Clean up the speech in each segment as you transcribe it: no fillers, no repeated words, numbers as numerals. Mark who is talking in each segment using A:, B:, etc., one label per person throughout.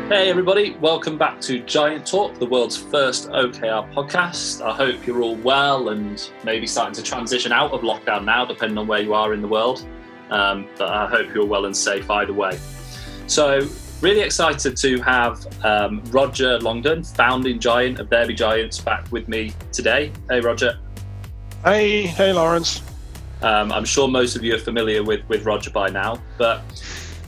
A: Hey everybody, welcome back to Giant Talk, the world's first OKR podcast. I hope you're all well and maybe starting to transition out of lockdown now, depending on where you are in the world. But I hope you're well and safe either way. So really excited to have Roger Longden, founding giant of There Be Giants, back with me today. Hey Roger.
B: Hey Lawrence.
A: I'm sure most of you are familiar with Roger by now, but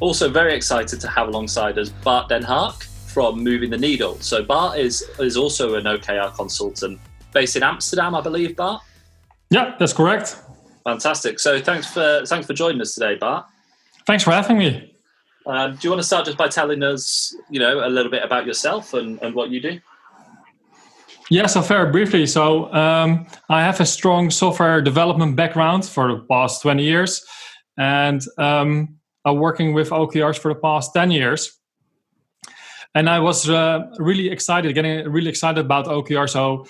A: also very excited to have alongside us Bart Haak from Moving the Needle. So Bart is also an OKR consultant based in Amsterdam, I believe, Bart?
C: Yeah, that's correct.
A: Fantastic. So thanks for joining us today, Bart.
C: Thanks for having me.
A: Do you want to start just by telling us, a little bit about yourself and what you do?
C: Yeah, so very briefly. So I have a strong software development background for the past 20 years. And working with OKRs for the past 10 years. And I was getting really excited about OKR. So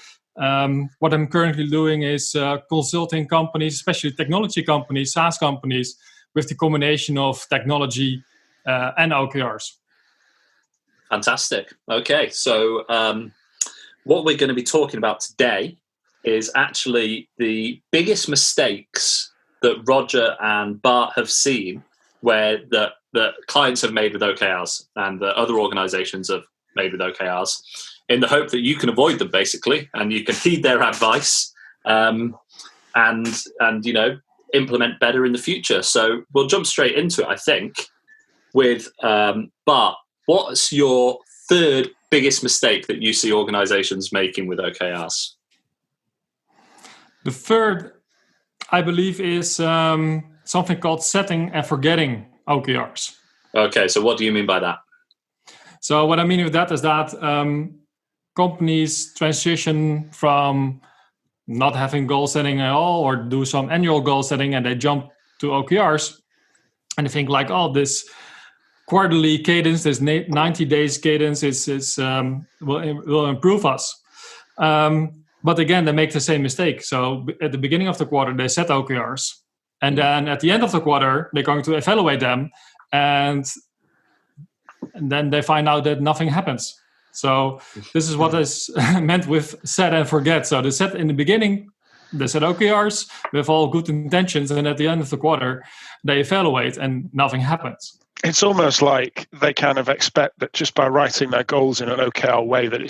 C: what I'm currently doing is consulting companies, especially technology companies, SaaS companies, with the combination of technology and OKRs.
A: Fantastic. Okay, so what we're going to be talking about today is actually the biggest mistakes that Roger and Bart have seen where the clients have made with OKRs and the other organizations have made with OKRs, in the hope that you can avoid them, basically, and you can heed their advice and implement better in the future. So we'll jump straight into it, I think, with Bart. What's your third biggest mistake that you see organizations making with OKRs?
C: The third, I believe, is something called setting and forgetting OKRs.
A: Okay, so what do you mean by that?
C: So what I mean with that is that companies transition from not having goal setting at all or do some annual goal setting and they jump to OKRs and they think like, oh, this quarterly cadence, this 90 days cadence will improve us. But again, they make the same mistake. So at the beginning of the quarter, they set OKRs. And then at the end of the quarter, they're going to evaluate them. And then they find out that nothing happens. So this is what is meant with set and forget. So they set in the beginning, they set OKRs with all good intentions. And at the end of the quarter, they evaluate and nothing happens.
B: It's almost like they kind of expect that just by writing their goals in an OKR way that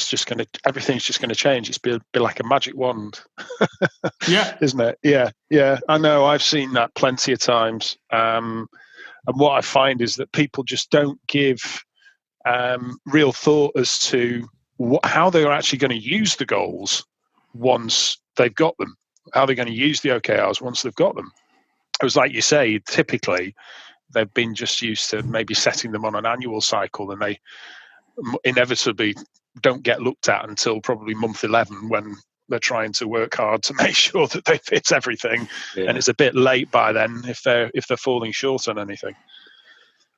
B: everything's just going to change. It's be like a magic wand.
C: Yeah.
B: Isn't it? Yeah. I know. I've seen that plenty of times. And what I find is that people just don't give real thought as to how they're actually going to use the goals once they've got them. How they're going to use the OKRs once they've got them. It was like you say, typically, they've been just used to maybe setting them on an annual cycle and they inevitably don't get looked at until probably month 11 when they're trying to work hard to make sure that they fit everything. Yeah. And it's a bit late by then if they're falling short on anything.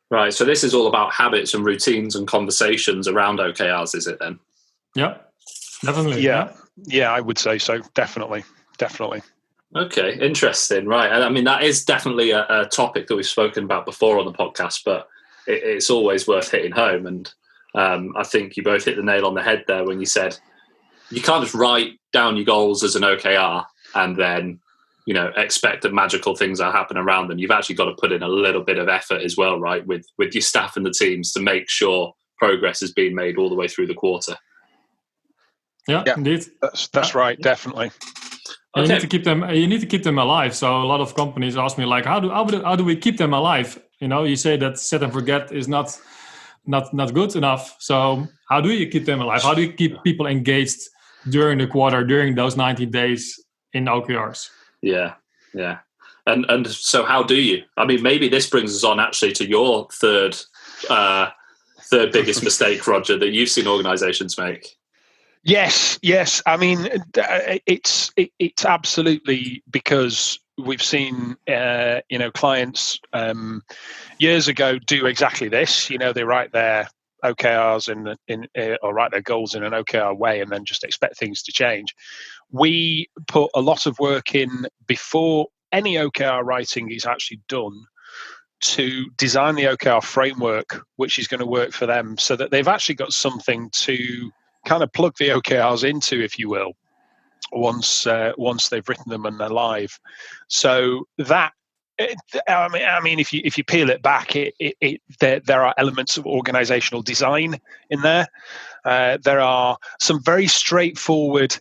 A: Right. So this is all about habits and routines and conversations around OKRs, is it then?
C: Yeah, definitely.
B: Yeah, I would say so. Definitely.
A: Okay, interesting. Right. And I mean, that is definitely a topic that we've spoken about before on the podcast, but it's always worth hitting home. And I think you both hit the nail on the head there when you said you can't just write down your goals as an OKR and then, expect that magical things are happening around them. You've actually got to put in a little bit of effort as well, right, with your staff and the teams to make sure progress is being made all the way through the quarter.
C: Yeah. Indeed.
B: That's right, definitely.
C: Okay. You need to keep them alive. So a lot of companies ask me, like, how do we keep them alive? You say that set and forget is not good enough. So how do you keep them alive? How do you keep people engaged during the quarter, during those 90 days in OKRs?
A: Yeah. And so how do you? I mean, maybe this brings us on actually to your third biggest mistake, Roger, that you've seen organizations make.
B: Yes. I mean, it's absolutely because we've seen clients years ago do exactly this. They write their OKRs or write their goals in an OKR way, and then just expect things to change. We put a lot of work in before any OKR writing is actually done to design the OKR framework, which is going to work for them, so that they've actually got something to kind of plug the OKRs into, if you will, once they've written them and they're live. So that, I mean, if you peel it back, there are elements of organizational design in there. There are some very straightforward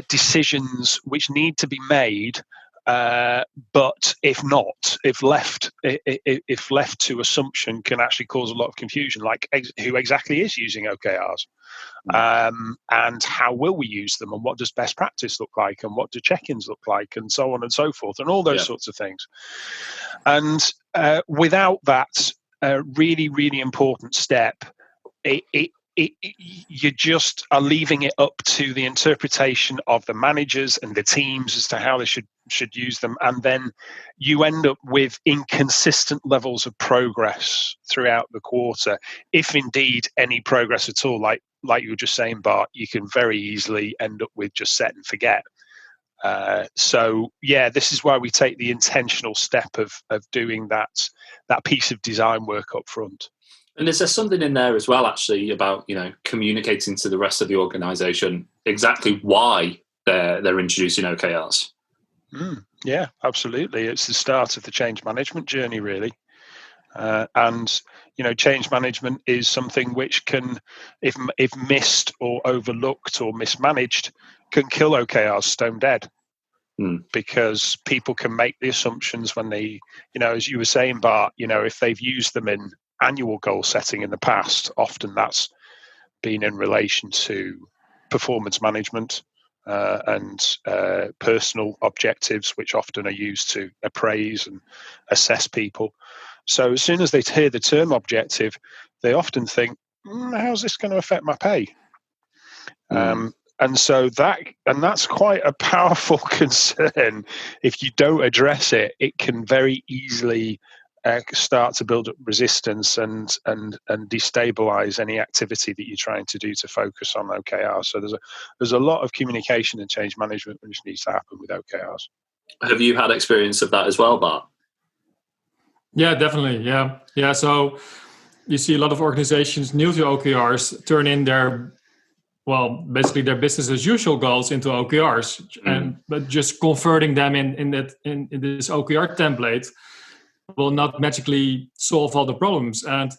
B: decisions which need to be made, but if left to assumption, can actually cause a lot of confusion, like who exactly is using OKRs, and how will we use them, and what does best practice look like, and what do check-ins look like, and so on and so forth, and all those sorts of things. And without that really, really important step, you just are leaving it up to the interpretation of the managers and the teams as to how they should use them, and then you end up with inconsistent levels of progress throughout the quarter, if indeed any progress at all. Like you were just saying, Bart, you can very easily end up with just set and forget. So this is why we take the intentional step of doing that piece of design work up front.
A: And is there something in there as well, actually, about communicating to the rest of the organisation exactly why they're introducing OKRs?
B: Yeah, absolutely. It's the start of the change management journey, really. And change management is something which can, if missed or overlooked or mismanaged, can kill OKRs stone dead. Because people can make the assumptions when they, as you were saying, Bart, if they've used them in annual goal setting in the past, often that's been in relation to performance management and personal objectives, which often are used to appraise and assess people. So as soon as they hear the term objective, they often think, how's this going to affect my pay? And so that's quite a powerful concern. If you don't address it, it can very easily start to build up resistance and destabilize any activity that you're trying to do to focus on OKRs. So there's a lot of communication and change management which needs to happen with OKRs.
A: Have you had experience of that as well, Bart?
C: Yeah, definitely. Yeah. So you see a lot of organizations new to OKRs turn in basically their business as usual goals into OKRs, but just converting them in this OKR template will not magically solve all the problems. And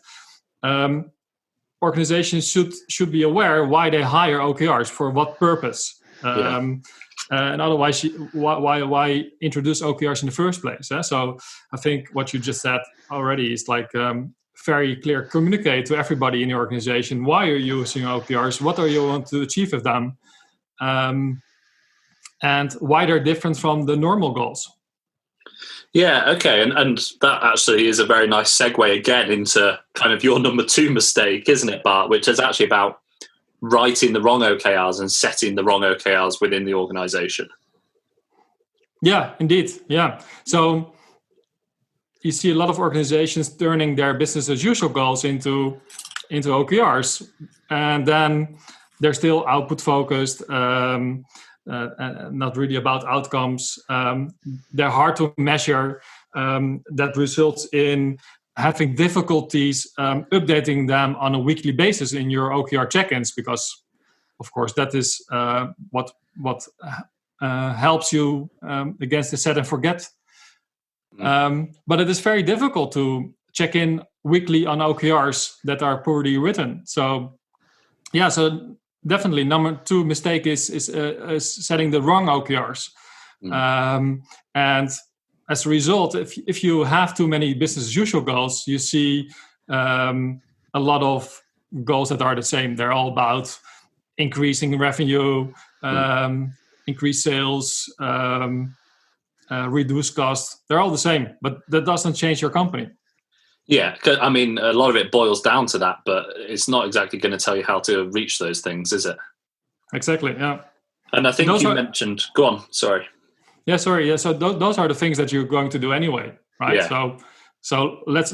C: organizations should be aware why they hire OKRs, for what purpose, and otherwise why introduce OKRs in the first place. So I think what you just said already is very clear. Communicate to everybody in your organization why you're using OKRs, what are you want to achieve with them, and why they're different from the normal goals.
A: Yeah, okay, and that actually is a very nice segue again into kind of your number 2 mistake, isn't it, Bart, which is actually about writing the wrong OKRs and setting the wrong OKRs within the organisation.
C: Yeah, indeed, yeah. So you see a lot of organizations turning their business as usual goals into OKRs, and then they're still output focused, not really about outcomes. They're hard to measure. That results in having difficulties updating them on a weekly basis in your OKR check-ins, because, of course, that is what helps you against the set and forget. But it is very difficult to check in weekly on OKRs that are poorly written. So definitely number 2 mistake is setting the wrong OKRs. And as a result, if you have too many business as usual goals, you see a lot of goals that are the same. They're all about increasing revenue, increase sales, reduce costs. They're all the same, but that doesn't change your company.
A: Yeah, I mean, a lot of it boils down to that, but it's not exactly going to tell you how to reach those things, is it?
C: Exactly, yeah.
A: And I think mentioned... Go on, sorry.
C: Yeah, sorry. Yeah, so those are the things that you're going to do anyway, right?
A: Yeah.
C: So let's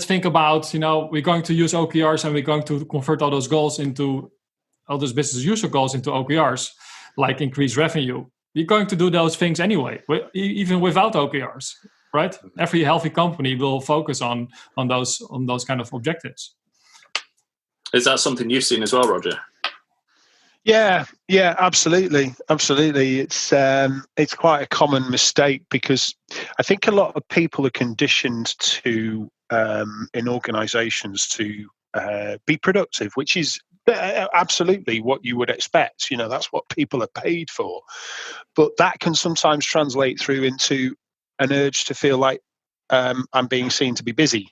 C: think about, we're going to use OKRs and we're going to convert all those business as usual goals into OKRs, like increase revenue. you're going to do those things anyway, even without OKRs, right? Every healthy company will focus on those kind of objectives.
A: Is that something you've seen as well, Roger?
B: Yeah, absolutely. It's quite a common mistake, because I think a lot of people are conditioned to in organisations to be productive, which is absolutely what you would expect. That's what people are paid for. But that can sometimes translate through into an urge to feel like I'm being seen to be busy,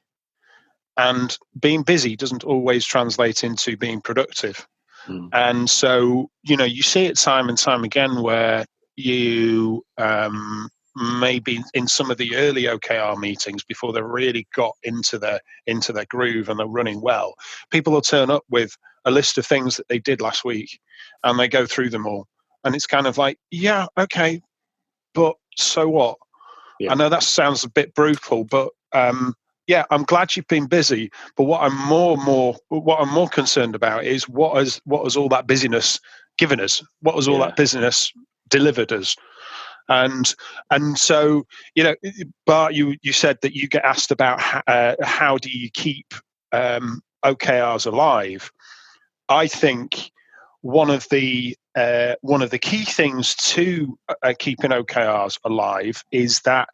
B: and being busy doesn't always translate into being productive. And so, you see it time and time again where you maybe in some of the early OKR meetings, before they've really got into their groove and they're running well, people will turn up with a list of things that they did last week, and they go through them all. And it's kind of like, yeah, okay, but so what? Yeah. I know that sounds a bit brutal, but yeah, I'm glad you've been busy, but what I'm more concerned about is what has all that busyness given us? What has all that busyness delivered us? And so, Bart, you said that you get asked about how do you keep OKRs alive. I think one of the key things to keeping OKRs alive is that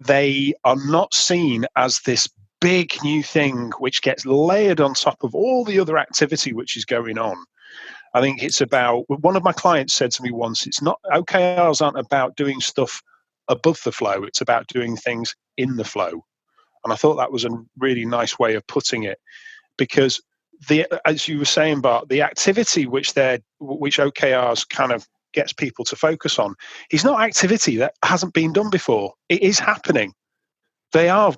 B: they are not seen as this big new thing which gets layered on top of all the other activity which is going on. I think it's about, one of my clients said to me once, OKRs aren't about doing stuff above the flow, it's about doing things in the flow. And I thought that was a really nice way of putting it, because as you were saying, Bart, the activity which OKRs kind of gets people to focus on is not activity that hasn't been done before. It is happening. They are,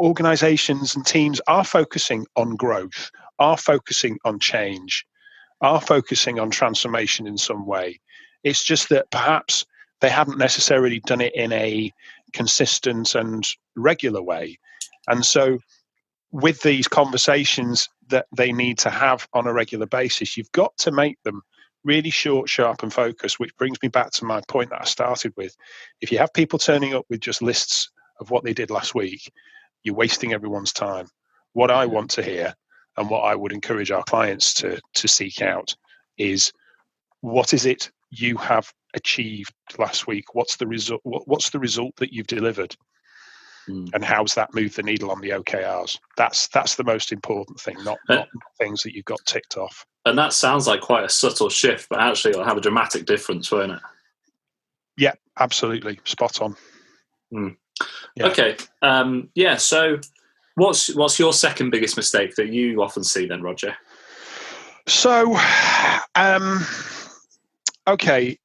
B: organizations and teams are focusing on growth, are focusing on change, are focusing on transformation in some way. It's just that perhaps they haven't necessarily done it in a consistent and regular way. And so with these conversations that they need to have on a regular basis, you've got to make them really short, sharp, and focused, which brings me back to my point that I started with. If you have people turning up with just lists of what they did last week, you're wasting everyone's time. What I want to hear, and what I would encourage our clients to seek out, is what is it you have achieved last week? What's the result? What's the result that you've delivered? And how's that moved the needle on the OKRs? That's the most important thing, not things that you've got ticked off.
A: And that sounds like quite a subtle shift, but actually it'll have a dramatic difference, won't it?
B: Yeah, absolutely. Spot on.
A: Yeah. Okay. So what's your second biggest mistake that you often see then, Roger?
B: So, okay.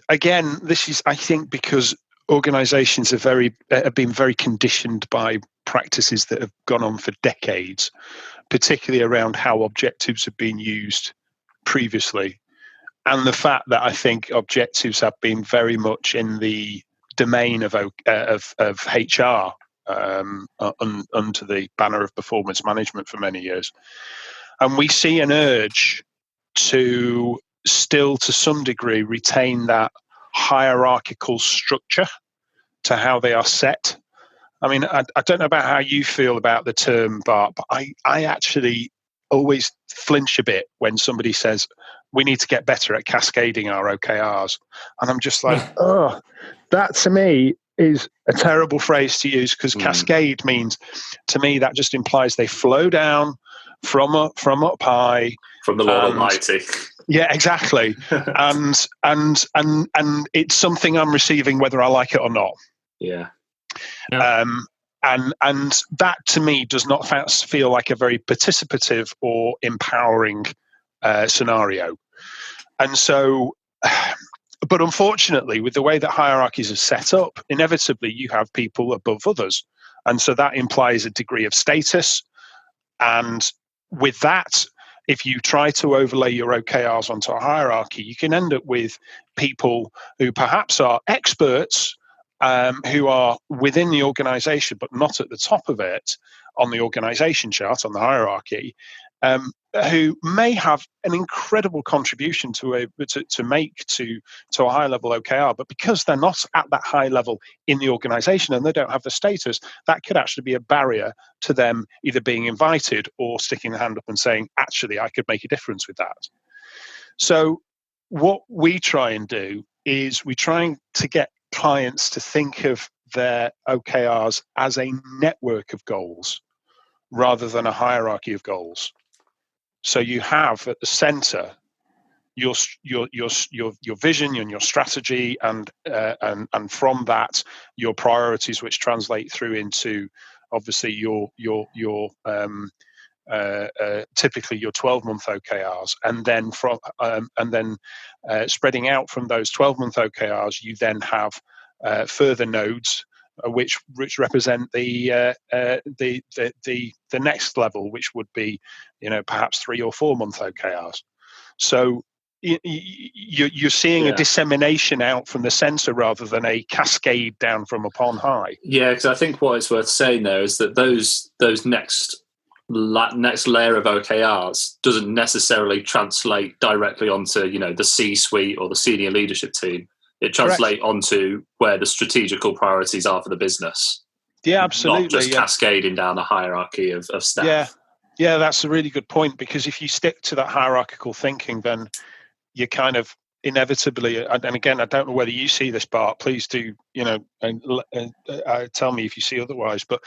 B: Again, this is, I think, because organizations have been very conditioned by practices that have gone on for decades, particularly around how objectives have been used previously, and the fact that I think objectives have been very much in the domain of HR under the banner of performance management for many years. And we see an urge to still, to some degree, retain that hierarchical structure to how they are set. I mean, I don't know about how you feel about the term, Bart, but I actually always flinch a bit when somebody says, we need to get better at cascading our OKRs. And I'm just like, oh, that to me is a terrible phrase to use, because cascade means, to me, that just implies they flow down from up high.
A: From the Lord Almighty.
B: Yeah, exactly. and it's something I'm receiving whether I like it or not.
A: Yeah.
B: And that to me does not feel like a very participative or empowering scenario. And so, but unfortunately, with the way that hierarchies are set up, inevitably you have people above others. And so that implies a degree of status. And with that, if you try to overlay your OKRs onto a hierarchy, you can end up with people who perhaps are experts, who are within the organization, but not at the top of it on the organization chart, on the hierarchy. who may have an incredible contribution to make to a high level OKR, but because they're not at that high level in the organization and they don't have the status, that could actually be a barrier to them either being invited or sticking their hand up and saying, actually, I could make a difference with that. So what we try and do is we try to get clients to think of their OKRs as a network of goals rather than a hierarchy of goals. So you have at the center your vision and your strategy, and from that your priorities, which translate through into obviously your typically your 12-month OKRs, and then spreading out from those 12-month OKRs, you then have further nodes which represent the next level, which would be, perhaps 3 or 4 month OKRs. So you're seeing a dissemination out from the center rather than a cascade down from upon high.
A: Yeah, because I think what it's worth saying there is that those next layer of OKRs doesn't necessarily translate directly onto the C-suite or the senior leadership team. It translates onto where the strategical priorities are for the business.
B: Yeah, absolutely.
A: Not just cascading down a hierarchy of staff.
B: Yeah, that's a really good point, because if you stick to that hierarchical thinking, then you kind of inevitably, and again, I don't know whether you see this, Bart, please do, tell me if you see otherwise, but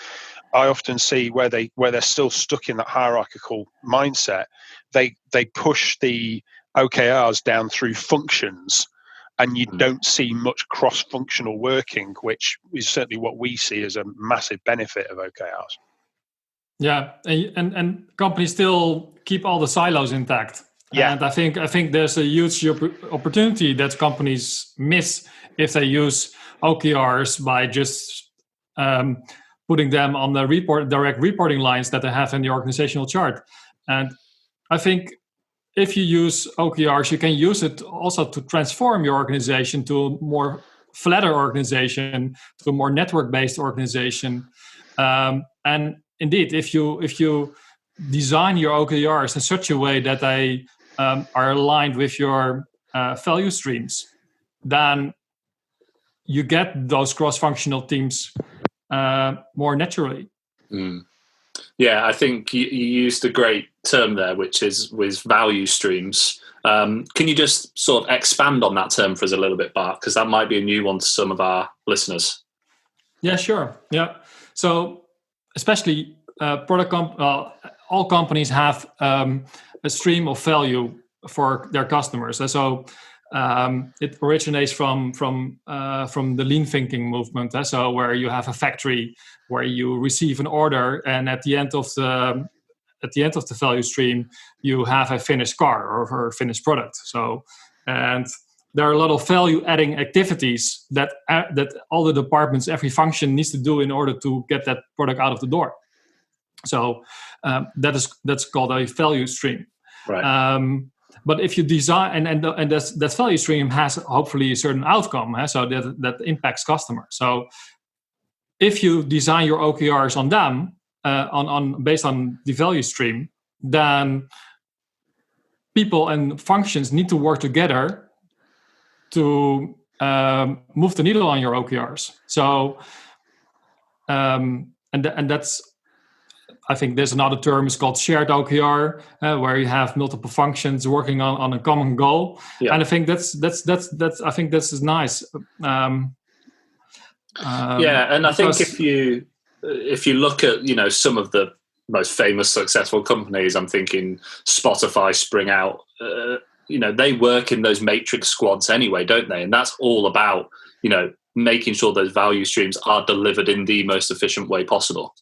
B: I often see where they're still stuck in that hierarchical mindset, they push the OKRs down through functions, and you don't see much cross-functional working, which is certainly what we see as a massive benefit of OKRs.
C: Yeah, and companies still keep all the silos intact.
B: Yeah.
C: And I think there's a huge opportunity that companies miss if they use OKRs by just putting them on the direct reporting lines that they have in the organizational chart. And I think if you use OKRs, you can use it also to transform your organization to a more flatter organization, to a more network-based organization. And indeed, if you design your OKRs in such a way that they are aligned with your value streams, then you get those cross-functional teams more naturally.
A: Mm. Yeah, I think you used a great term there, which is with value streams. Can you just sort of expand on that term for us a little bit, Bart? Because that might be a new one to some of our listeners.
C: Yeah, sure. Yeah. So especially all companies have a stream of value for their customers. And so it originates from the lean thinking movement. So where you have a factory where you receive an order, and at the end of the value stream, you have a finished car or a finished product. So, and there are a lot of value-adding activities that all the departments, every function needs to do in order to get that product out of the door. So that's called a value stream.
A: Right.
C: But if you design and that value stream has hopefully a certain outcome, so that impacts customers. So if you design your OKRs on them, based on the value stream, then people and functions need to work together to move the needle on your OKRs. So and that's, I think there's another term, it's called shared OKR, where you have multiple functions working on a common goal. Yeah. And I think that's I think this is nice.
A: Yeah, and I think if you look at some of the most famous successful companies, I'm thinking Spotify, Spring Out, they work in those matrix squads anyway, don't they? And that's all about making sure those value streams are delivered in the most efficient way possible.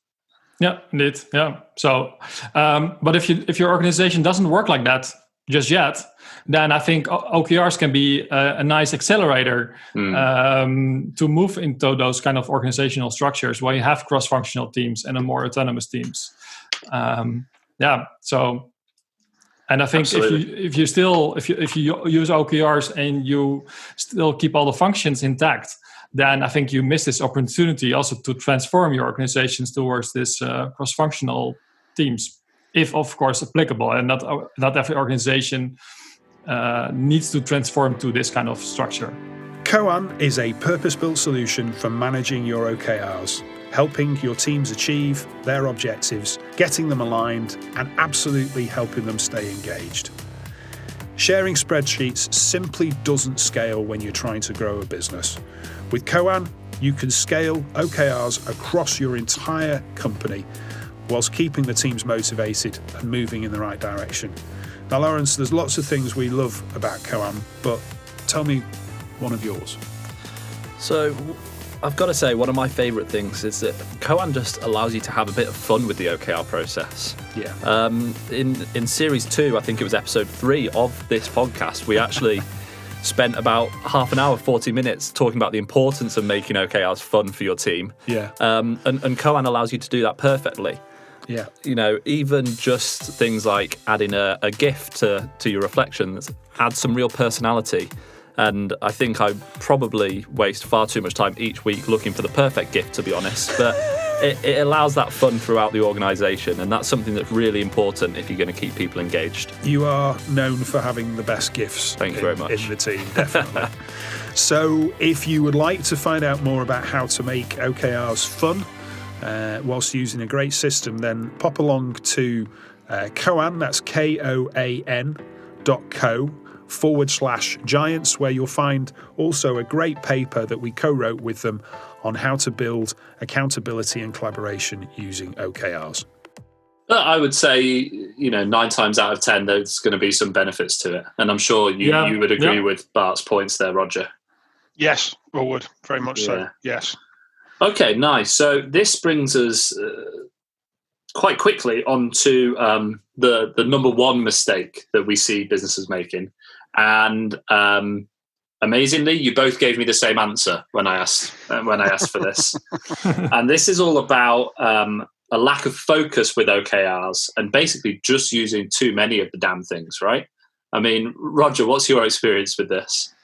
C: Yeah, indeed. Yeah. So, but if your organization doesn't work like that just yet, then I think OKRs can be a nice accelerator to move into those kind of organizational structures where you have cross-functional teams and a more autonomous teams. So, and I think if you use OKRs and you still keep all the functions intact, then I think you miss this opportunity also to transform your organizations towards this cross-functional teams. if of course applicable, and not every organization needs to transform to this kind of structure.
B: Koan is a purpose-built solution for managing your OKRs, helping your teams achieve their objectives, getting them aligned, and absolutely helping them stay engaged. Sharing spreadsheets simply doesn't scale when you're trying to grow a business. With Koan, you can scale OKRs across your entire company whilst keeping the teams motivated and moving in the right direction. Now, Lawrence, there's lots of things we love about Koan, but tell me one of yours.
D: So I've got to say, one of my favourite things is that Koan just allows you to have a bit of fun with the OKR process.
B: Yeah.
D: In series 2, I think it was episode 3 of this podcast, we actually spent about half an hour, 40 minutes talking about the importance of making OKRs fun for your team.
B: Yeah.
D: And Koan allows you to do that perfectly.
B: Yeah.
D: You know, even just things like adding a GIF to your reflections adds some real personality. And I think I probably waste far too much time each week looking for the perfect GIF, to be honest. But it allows that fun throughout the organisation, and that's something that's really important if you're going to keep people engaged.
B: You are known for having the best GIFs
D: Thank you very much.
B: In the team, definitely. So if you would like to find out more about how to make OKRs fun whilst using a great system, then pop along to Koan, that's KOAN.co/giants, where you'll find also a great paper that we co-wrote with them on how to build accountability and collaboration using OKRs.
A: I would say, 9 times out of 10, there's going to be some benefits to it. And I'm sure you would agree with Bart's points there, Roger.
B: Yes, I would. Very much so. Yes.
A: Okay, nice. So this brings us quite quickly onto the number one mistake that we see businesses making. And amazingly, you both gave me the same answer when I asked for this. And this is all about a lack of focus with OKRs and basically just using too many of the damn things, right? I mean, Roger, what's your experience with this?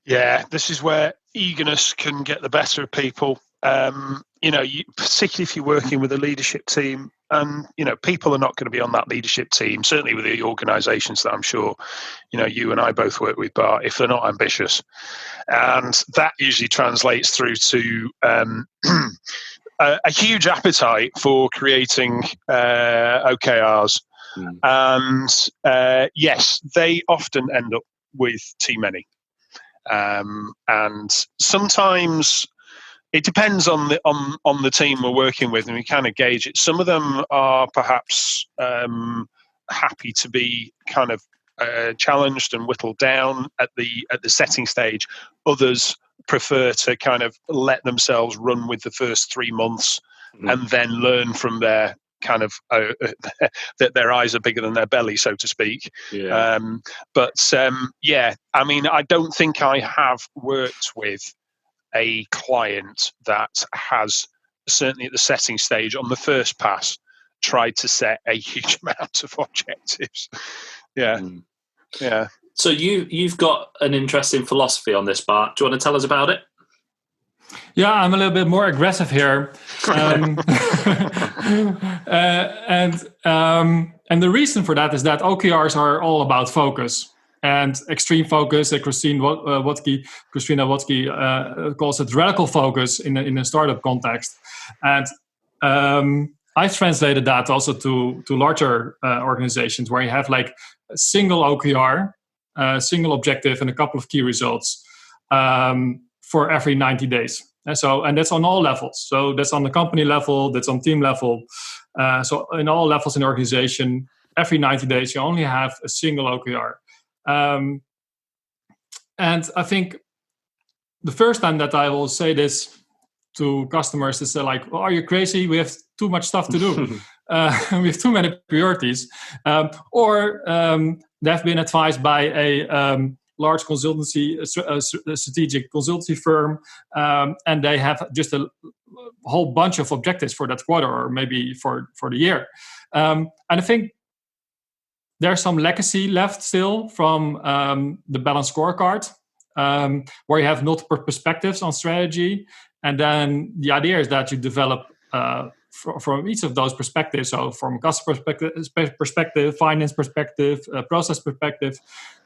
B: Yeah, this is where eagerness can get the better of people. Particularly if you're working with a leadership team, and people are not going to be on that leadership team, certainly with the organisations that I'm sure you and I both work with, Bart, if they're not ambitious. And that usually translates through to a huge appetite for creating OKRs. And yes, they often end up with too many. And sometimes it depends on the team we're working with, and we kind of gauge it. Some of them are perhaps happy to be kind of challenged and whittled down at the setting stage. Others prefer to kind of let themselves run with the first 3 months and then learn from their kind of that their eyes are bigger than their belly, so to speak. I mean, I don't think I have worked with a client that has, certainly at the setting stage on the first pass, tried to set a huge amount of objectives. Yeah.
A: So you've got an interesting philosophy on this, Bart. Do you want to tell us about it?
C: Yeah, I'm a little bit more aggressive here, and the reason for that is that OKRs are all about focus and extreme focus. Christina Watzke calls it radical focus in a startup context, and I've translated that also to larger organizations where you have like a single OKR, a single objective, and a couple of key results for every 90 days. And that's on all levels. So that's on the company level, that's on team level. So in all levels in the organization, every 90 days, you only have a single OKR. And I think the first time that I will say this to customers is like, well, are you crazy? We have too much stuff to do. We have too many priorities. Or they've been advised by a large consultancy, a strategic consultancy firm, and they have just a whole bunch of objectives for that quarter or maybe for the year. And I think there's some legacy left still from the balanced scorecard, where you have multiple perspectives on strategy. And then the idea is that you develop from each of those perspectives. So from customer perspective, finance perspective, process perspective,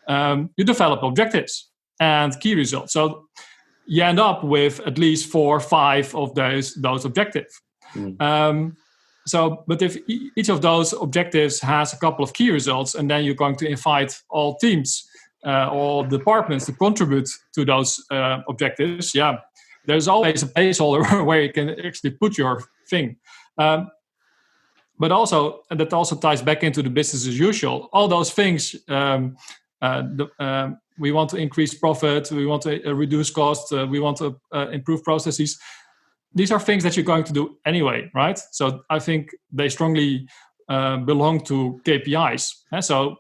C: you develop objectives and key results. So you end up with at least 4 or 5 of those objectives. But if each of those objectives has a couple of key results, and then you're going to invite all teams, all departments to contribute to those objectives, there's always a placeholder where you can actually put your thing. But also, and that also ties back into the business as usual. All those things, we want to increase profit, we want to reduce costs, we want to improve processes. These are things that you're going to do anyway, right? So I think they strongly belong to KPIs. So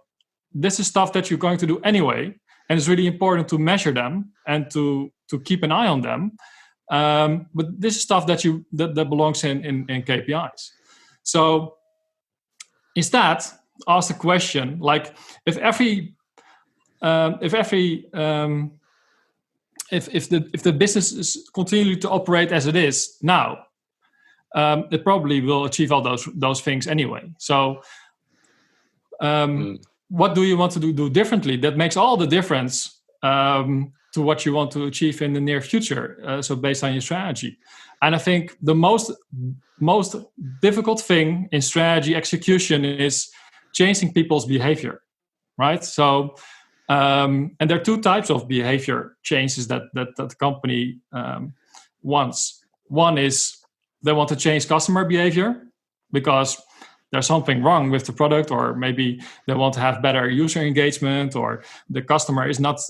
C: this is stuff that you're going to do anyway, and it's really important to measure them and to keep an eye on them. But this is stuff that belongs in KPIs. So instead, ask the question, like if the business is continuing to operate as it is now, it probably will achieve all those things anyway. So what do you want to do differently? That makes all the difference to what you want to achieve in the near future. So based on your strategy. And I think the most difficult thing in strategy execution is changing people's behavior, right? So and there are 2 types of behavior changes that the company wants. One is they want to change customer behavior because there's something wrong with the product, or maybe they want to have better user engagement, or the customer is not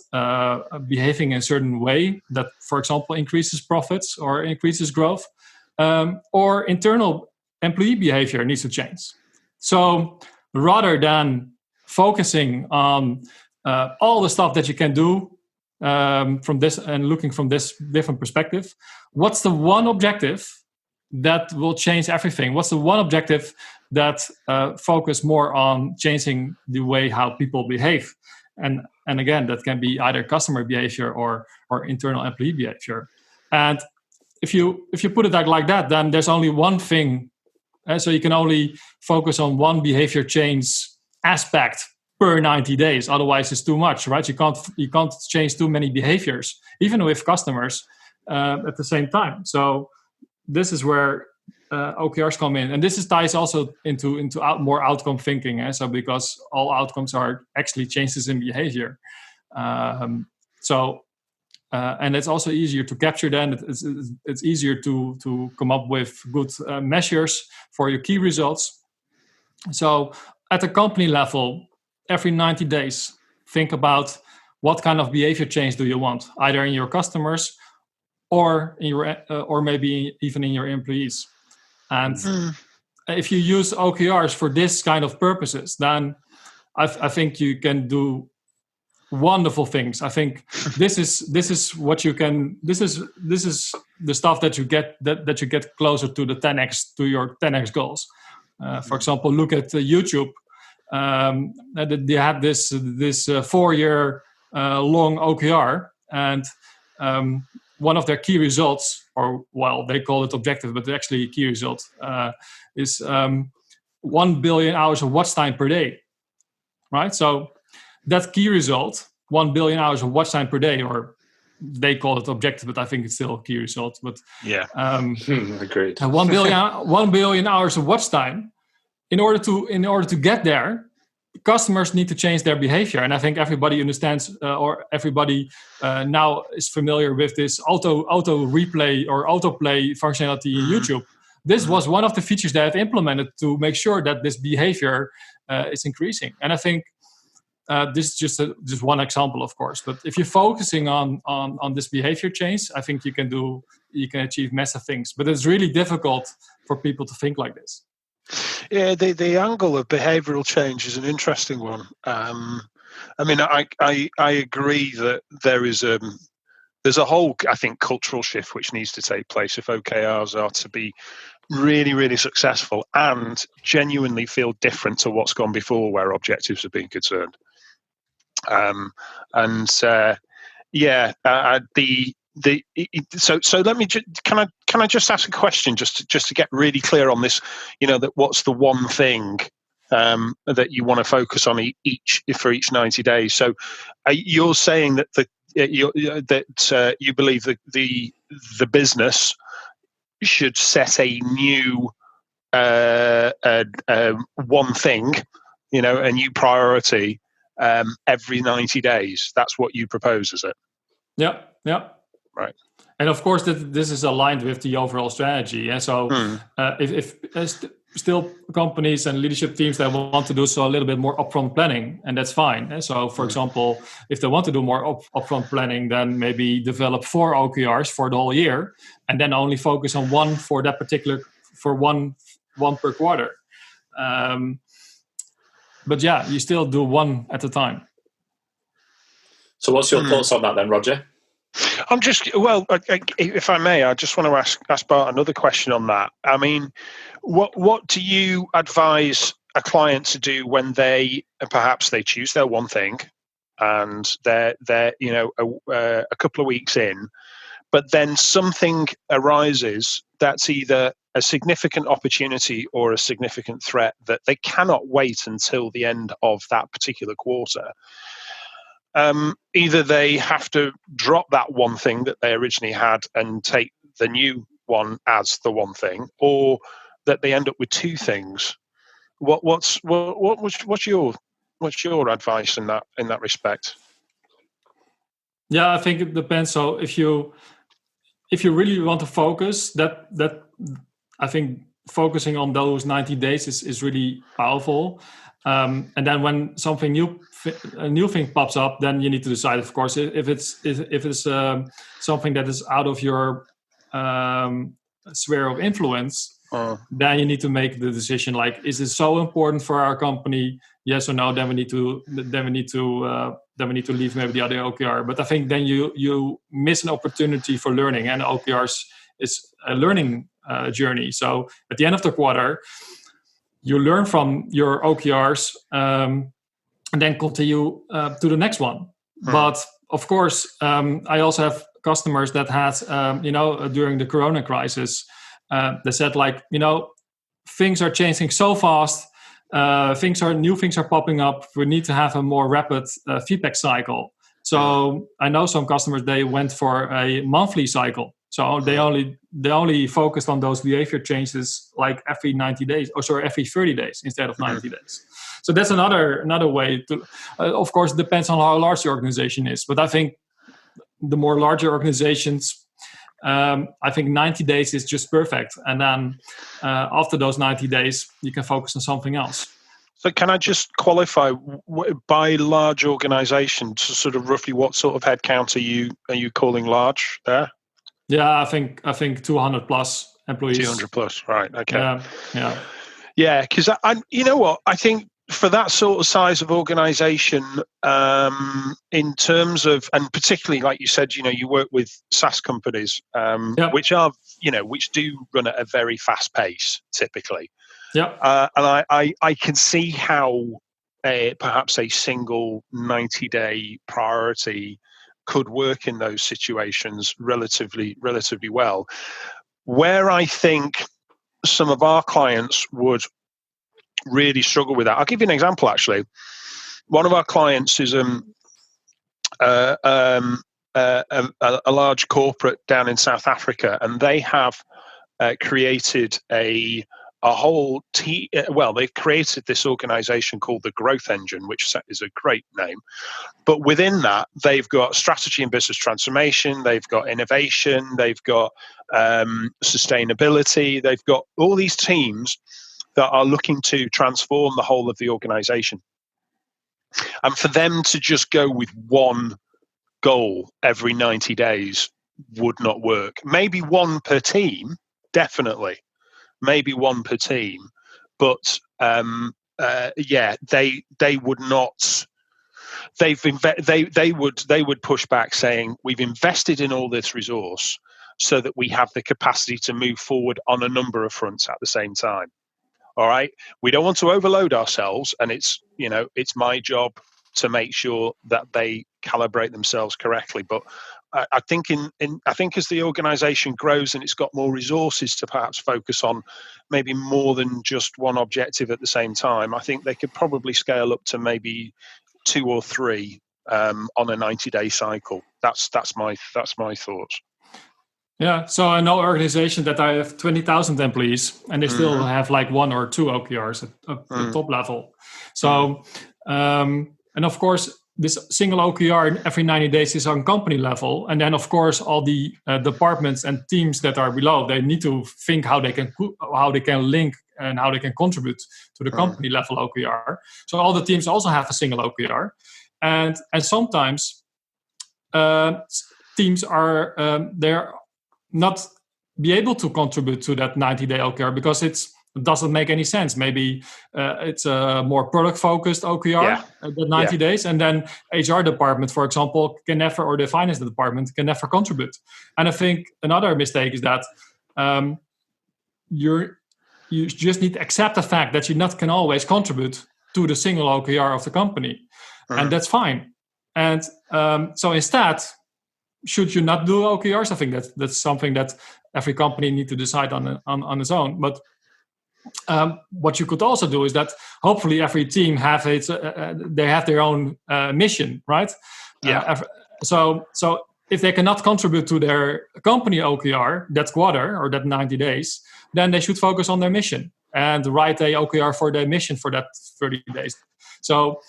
C: behaving in a certain way that, for example, increases profits or increases growth, or internal employee behavior needs to change. So rather than focusing on all the stuff that you can do from this and looking from this different perspective, what's the one objective that will change everything? What's the one objective that focus more on changing the way how people behave? And again, that can be either customer behavior or internal employee behavior. And if you put it like that, then there's only one thing. So you can only focus on one behavior change aspect per 90 days. Otherwise, it's too much, right? You can't change too many behaviors, even with customers at the same time. So this is where OKRs come in, and this ties also into more outcome thinking. So because all outcomes are actually changes in behavior, and it's also easier to capture them. It's easier to come up with good measures for your key results. So at the company level, every 90 days, think about what kind of behavior change do you want, either in your customers or in your or maybe even in your employees. And if you use OKRs for this kind of purposes, then I think you can do wonderful things. I think this is what you can. This is the stuff that you get closer to the 10x, to your 10x goals. For example, look at YouTube. They had this 4-year long OKR, and one of their key results, or they call it objective, but actually a key result, is 1 billion hours of watch time per day. Right? So that key result, 1 billion hours of watch time per day, or they call it objective, but I think it's still a key result. But
A: agreed.
C: 1 billion hours of watch time. In order to get there, customers need to change their behavior, and I think everybody understands, or everybody now is familiar with this auto replay or autoplay functionality in YouTube. This was one of the features that I've implemented to make sure that this behavior is increasing. And I think this is just one example, of course. But if you're focusing on this behavior change, I think you can achieve massive things. But it's really difficult for people to think like this.
B: Yeah, the angle of behavioural change is an interesting one. I mean, I agree that there's a whole, I think, cultural shift which needs to take place if OKRs are to be really, really successful and genuinely feel different to what's gone before, where objectives have been concerned. so let me can I just ask a question just to get really clear on this, that what's the one thing that you want to focus on each 90 days. So you're saying that you believe that the business should set a new one thing, a new priority every 90 days. That's what you propose, is it?
C: Yeah.
B: Right.
C: And of course, this is aligned with the overall strategy. And so if still companies and leadership teams that want to do so a little bit more upfront planning, and that's fine. And so, for example, if they want to do more upfront planning, then maybe develop 4 OKRs for the whole year, and then only focus on one for that particular, for one per quarter. But yeah, you still do one at a time.
A: So what's your thoughts on that then, Roger?
B: I'm just, if I may, I just want to ask Bart another question on that. I mean, what do you advise a client to do when perhaps they choose their one thing and they're a couple of weeks in, but then something arises that's either a significant opportunity or a significant threat that they cannot wait until the end of that particular quarter? Either they have to drop that one thing that they originally had and take the new one as the one thing, or that they end up with 2 things. What's your advice in that respect?
C: Yeah, I think it depends. So if you really want to focus, that I think focusing on those 90 days is really powerful. And then when something a new thing pops up, then you need to decide, of course, if it's something that is out of your sphere of influence. Then you need to make the decision, like, is it so important for our company? Yes or no? Then we need to leave maybe the other OKR. But I think then you miss an opportunity for learning, and OKRs is a learning journey. So at the end of the quarter, you learn from your OKRs and then continue to the next one. But of course, I also have customers that had, during the Corona crisis, they said, like, things are changing so fast. New things are popping up. We need to have a more rapid feedback cycle. So I know some customers, they went for a monthly cycle. So they only focused on those behavior changes like every 90 days, every 30 days instead of 90 days. So that's another way to. Of course, it depends on how large the organization is. But I think the more larger organizations, I think 90 days is just perfect. And then after those 90 days, you can focus on something else.
B: So can I just qualify, by large organization, sort of roughly what sort of headcount are you calling large there?
C: Yeah, I think 200 plus employees.
B: 200 plus, right? Okay.
C: Yeah.
B: Because you know what, I think for that sort of size of organization, in terms of, and particularly like you said, you work with SaaS companies, which do run at a very fast pace typically.
C: Yeah.
B: And I can see how perhaps a single 90-day priority could work in those situations relatively well. Where I think some of our clients would really struggle with that, I'll give you an example. Actually, one of our clients is a large corporate down in South Africa, and they have created a whole team. Well, they've created this organization called the Growth Engine, which is a great name. But within that, they've got strategy and business transformation, they've got innovation, they've got sustainability, they've got all these teams that are looking to transform the whole of the organization. And for them to just go with one goal every 90 days would not work. Maybe one per team, definitely. Maybe one per team, but they would not. They would push back, saying we've invested in all this resource so that we have the capacity to move forward on a number of fronts at the same time. All right, we don't want to overload ourselves, and it's my job to make sure that they calibrate themselves correctly. But I think I think as the organisation grows and it's got more resources to perhaps focus on maybe more than just one objective at the same time, I think they could probably scale up to maybe 2 or 3 on a 90-day cycle. That's my thoughts.
C: Yeah, so I know organizations that I have 20,000 employees, and they still have like 1 or 2 OKRs at the top level. So, and of course, this single OKR every 90 days is on company level, and then of course all the departments and teams that are below, they need to think how they can link and how they can contribute to the company level OKR. So all the teams also have a single OKR, and sometimes teams are they're not be able to contribute to that 90-day OKR because it doesn't make any sense. Maybe it's a more product-focused OKR, the 90 days, and then HR department, for example, can never, or the finance department can never contribute. And I think another mistake is that you just need to accept the fact that you not can always contribute to the single OKR of the company, and that's fine. And so instead, should you not do OKRs? I think that's something that every company need to decide on its own. But what you could also do is that hopefully every team they have their own mission, right? So if they cannot contribute to their company OKR that quarter or that 90 days, then they should focus on their mission and write a OKR for their mission for that 30 days. So.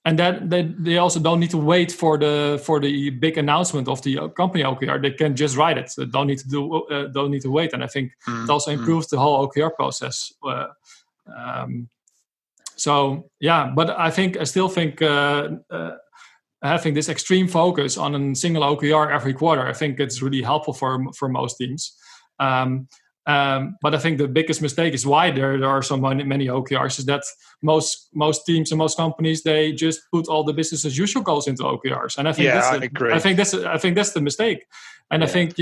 C: And then they also don't need to wait for the big announcement of the company OKR. They can just write it. So don't need to wait. And I think it also improves the whole OKR process. So yeah, but I still think having this extreme focus on a single OKR every quarter, I think it's really helpful for most teams. But I think the biggest mistake is why there are so many OKRs is that most teams and most companies, they just put all the business as usual goals into OKRs, and I think I agree. I think that's the mistake. And I think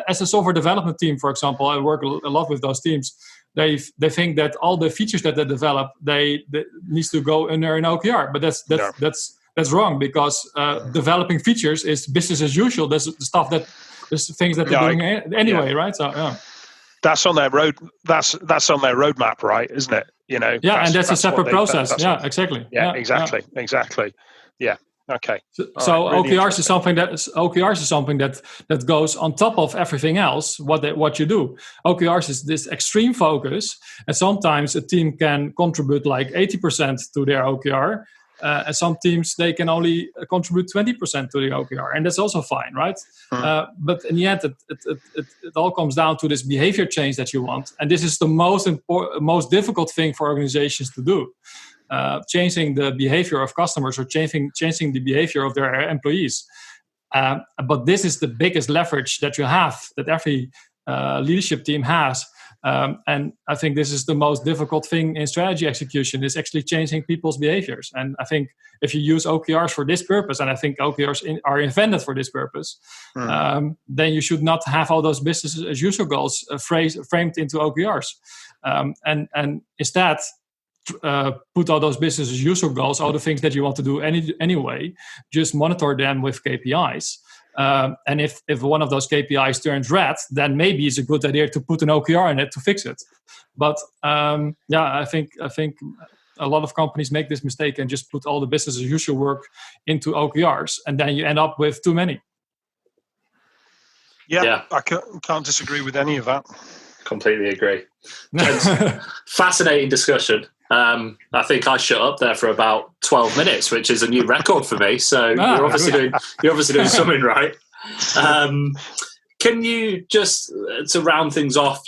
C: as a software development team, for example, I work a lot with those teams. They think that all the features that they develop they needs to go under an OKR, but that's wrong because developing features is business as usual. There's stuff there's things that they're doing anyway, right? So yeah.
B: That's on their road. That's on their roadmap, right? Isn't it?
C: And that's a separate process. Exactly.
B: Exactly. Yeah. Okay.
C: So really OKRs is something that goes on top of everything else. What you do. OKRs is this extreme focus, and sometimes a team can contribute like 80% to their OKR. And some teams, they can only contribute 20% to the OKR, and that's also fine, right? But in the end, it all comes down to this behavior change that you want, and this is the most difficult thing for organizations to do, changing the behavior of customers or changing the behavior of their employees. But this is the biggest leverage that you have, that every leadership team has. And I think this is the most difficult thing in strategy execution, is actually changing people's behaviors. And I think if you use OKRs for this purpose, and I think OKRs are invented for this purpose, then you should not have all those business as usual goals framed into OKRs. And instead, put all those business as usual goals, all the things that you want to do anyway, just monitor them with KPIs. And if one of those KPIs turns red, then maybe it's a good idea to put an OKR in it to fix it. But I think a lot of companies make this mistake and just put all the business as usual work into OKRs, and then you end up with too many.
B: Yeah. I can't disagree with any of that.
A: Completely agree. Fascinating discussion. I think I shut up there for about 12 minutes, which is a new record for me. So you're obviously doing something right. Can you just, to round things off,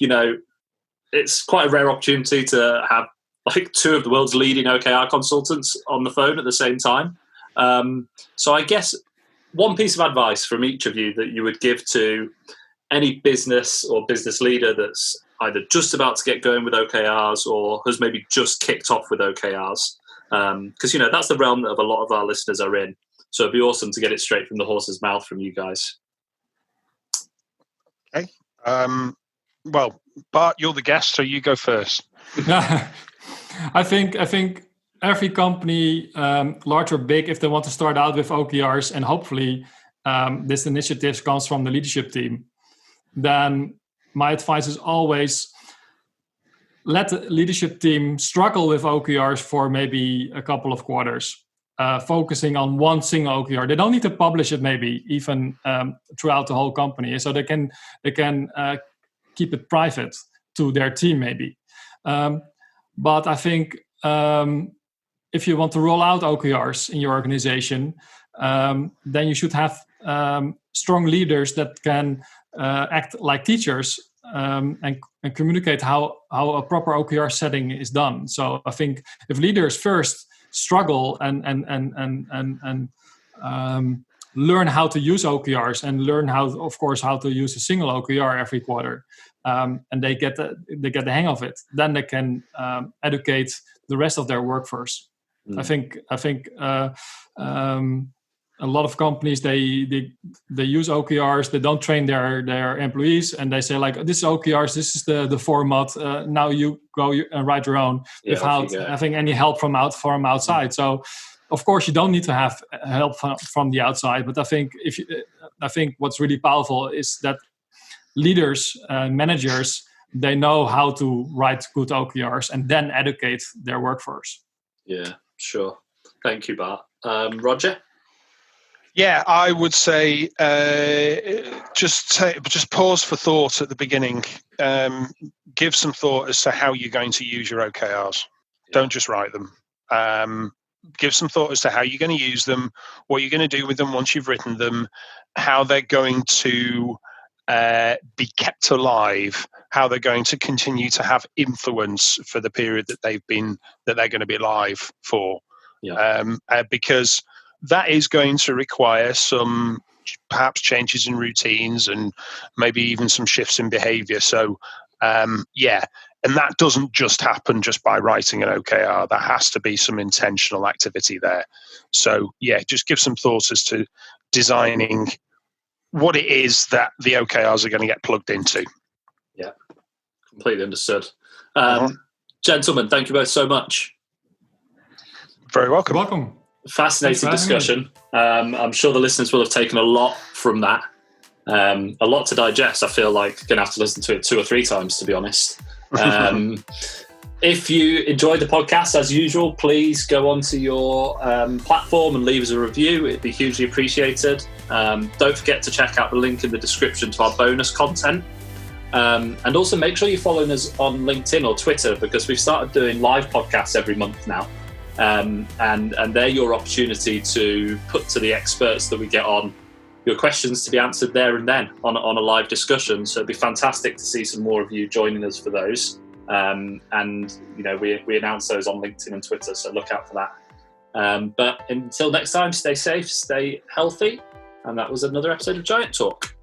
A: it's quite a rare opportunity to have like 2 of the world's leading OKR consultants on the phone at the same time. So I guess one piece of advice from each of you that you would give to any business or business leader that's either just about to get going with OKRs or has maybe just kicked off with OKRs, because that's the realm that a lot of our listeners are in. So it'd be awesome to get it straight from the horse's mouth from you guys.
B: Okay. Well, Bart, you're the guest, so you go first.
C: I think every company, large or big, if they want to start out with OKRs, and hopefully this initiative comes from the leadership team, then my advice is always let the leadership team struggle with OKRs for maybe a couple of quarters, focusing on one single OKR. They don't need to publish it, maybe even throughout the whole company, so they can keep it private to their team, maybe. But I think if you want to roll out OKRs in your organization, then you should have strong leaders that can act like teachers and communicate how a proper OKR setting is done. So I think if leaders first struggle and learn how to use OKRs and learn how to use a single OKR every quarter, and they get the hang of it, then they can educate the rest of their workforce. I think a lot of companies they use OKRs. They don't train their employees, and they say, like, this is OKRs. This is the format. Now you go and write your own without having any help from outside. So, of course, you don't need to have help from the outside. But I think what's really powerful is that leaders, managers, they know how to write good OKRs and then educate their workforce.
A: Yeah, sure. Thank you, Bart. Roger?
B: Yeah, I would say just pause for thought at the beginning. Give some thought as to how you're going to use your OKRs. Yeah. Don't just write them. Give some thought as to how you're going to use them, what you're going to do with them once you've written them, how they're going to be kept alive, how they're going to continue to have influence for the period that they're going to be alive for. Yeah. Because that is going to require some perhaps changes in routines and maybe even some shifts in behavior. So, and that doesn't just happen just by writing an OKR. There has to be some intentional activity there. So, just give some thoughts as to designing what it is that the OKRs are going to get plugged into.
A: Yeah, completely understood. Gentlemen, thank you both so much.
B: Very welcome.
C: Welcome.
A: Fascinating discussion. I'm sure the listeners will have taken a lot from that. A lot to digest. I feel like going to have to listen to it 2 or 3 times, to be honest. If you enjoyed the podcast, as usual, please go onto your platform and leave us a review. It'd be hugely appreciated. Don't forget to check out the link in the description to our bonus content. And also make sure you're following us on LinkedIn or Twitter, because we've started doing live podcasts every month now. And they're your opportunity to put to the experts that we get on your questions to be answered there and then on a live discussion. So it'd be fantastic to see some more of you joining us for those. And we announce those on LinkedIn and Twitter, so look out for that. But until next time, stay safe, stay healthy, and that was another episode of Giant Talk.